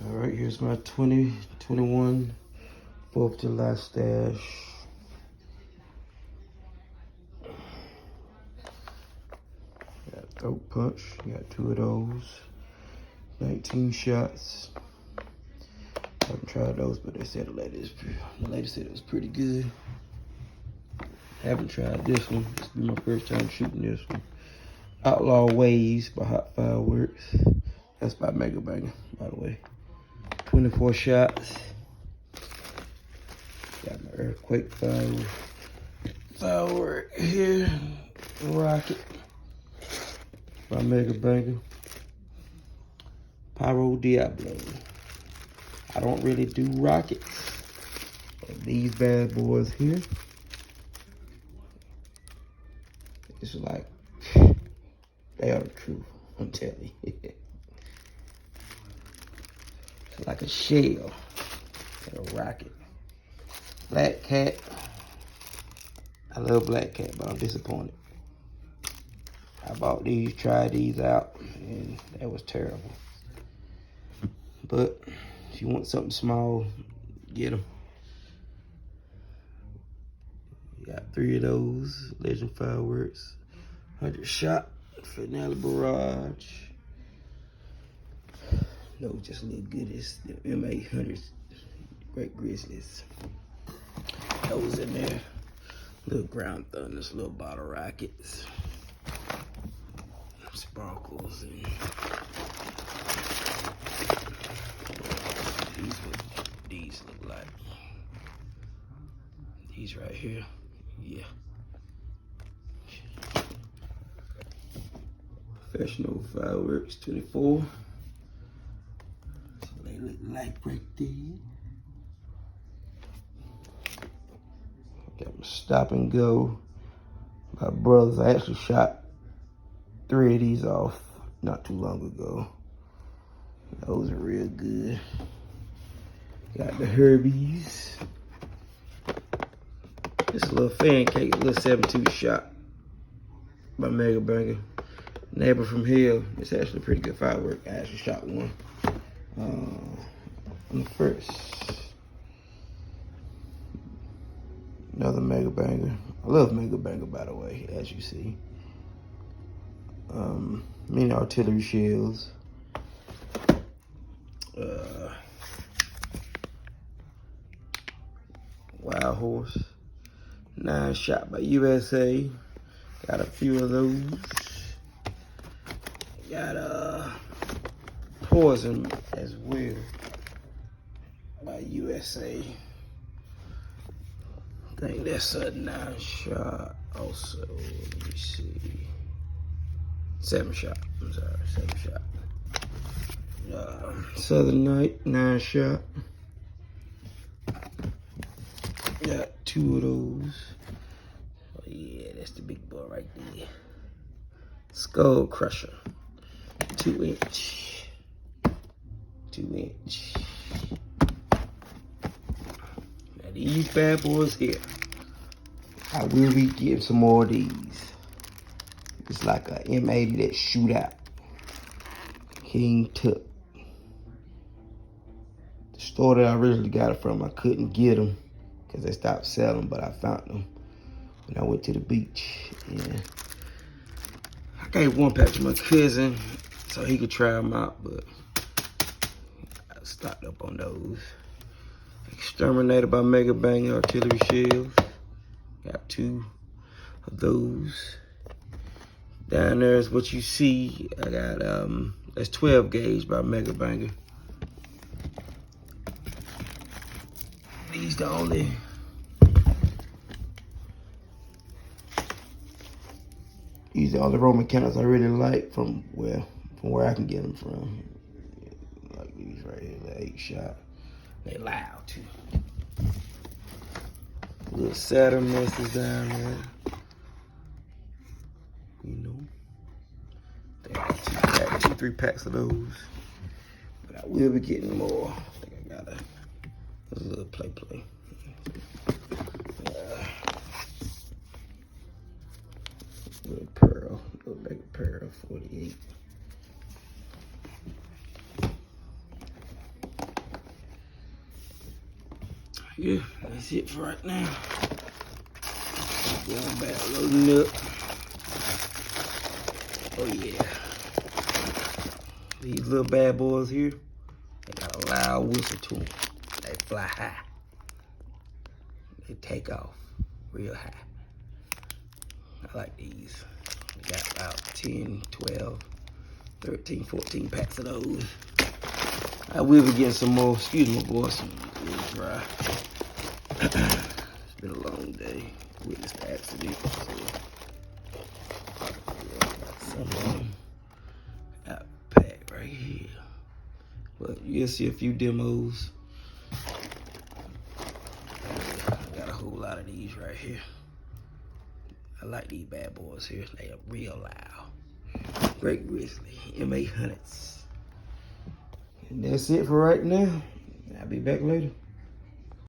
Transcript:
All right, here's my 2021 4th of July stash. Got throat punch, got 2 of those. 19 shots. Haven't tried those, but they said the lady said it was pretty good. Haven't tried this one. This will be my first time shooting this one. Outlaw Waves by Hot Fireworks. That's by Mega Banger, by the way. 24 shots. Got my Earthquake Firework here. Rocket by Mega Banger. Pyro Diablo. I don't really do rockets. But these bad boys here, it's like, they are the truth, I'm telling you. It's like a shell and a rocket. Black Cat. I love Black Cat, but I'm disappointed. I bought these, tried these out, and that was terrible. But if you want something small, get them. Got 3 of those, Legend Fireworks, 100 shot, Finale Barrage. No, just little goodies, the M800s, Great Grizzlies. Those in there, little Ground Thunders, little bottle rockets, sparkles, and these look like. These right here, yeah. Professional Fireworks 24. So they look like right there. Got my Stop and Go. My brothers, I actually shot 3 of these off not too long ago. Those are real good. Got the Herbies. This a little fan cake, a little 7.2 shot by Mega Banger. Neighbor from Hell. It's actually a pretty good firework. I actually shot one on the first. Another Mega Banger. I love Mega Banger, by the way, as you see. Many artillery shells. Wild Horse. 9 shot by USA. Got a few of those. Got Poison as well by USA. I think that's a 9 shot also. Let me see. 7 shot. I'm sorry, 7 shot. Southern Night, 9 shot. Got 2 of those. Oh yeah, that's the big boy right there. Skull Crusher, 2-inch. 2-inch. Now these bad boys here, I will be getting some more of these. It's like a M80 that shoot out. King Tut. The store that I originally got it from, I couldn't get them because they stopped selling, but I found them when I went to the beach. Yeah. I gave 1 pack to my cousin so he could try them out, but I stocked up on those. Exterminator by Mega Banger artillery shells. Got 2 of those. Down there is what you see. I got that's 12 gauge by Mega Banger. These the only Roman candles I really like from where I can get them from. Like these right here, the 8 shot. They loud too. Little Saturn messes down there. You know. They got 2-3 packs of those. But I will be getting more. I think I got a little play. Little Pearl, little Mega Pearl 48. Yeah, that's it for right now. Going back, loading up. Oh yeah. These little bad boys here, they got a loud whistle to them. They fly high. They take off real high. I like these. We got about 10, 12, 13, 14 packs of those. I will be getting some more. Excuse me, boys. A little dry. It's been a long day. Witnessed the accident. So, yeah, got some of them out packed right here. But you'll see a few demos. I got a whole lot of these right here. I like these bad boys here. They are real loud. Great Grizzly, M800s. And that's it for right now. I'll be back later.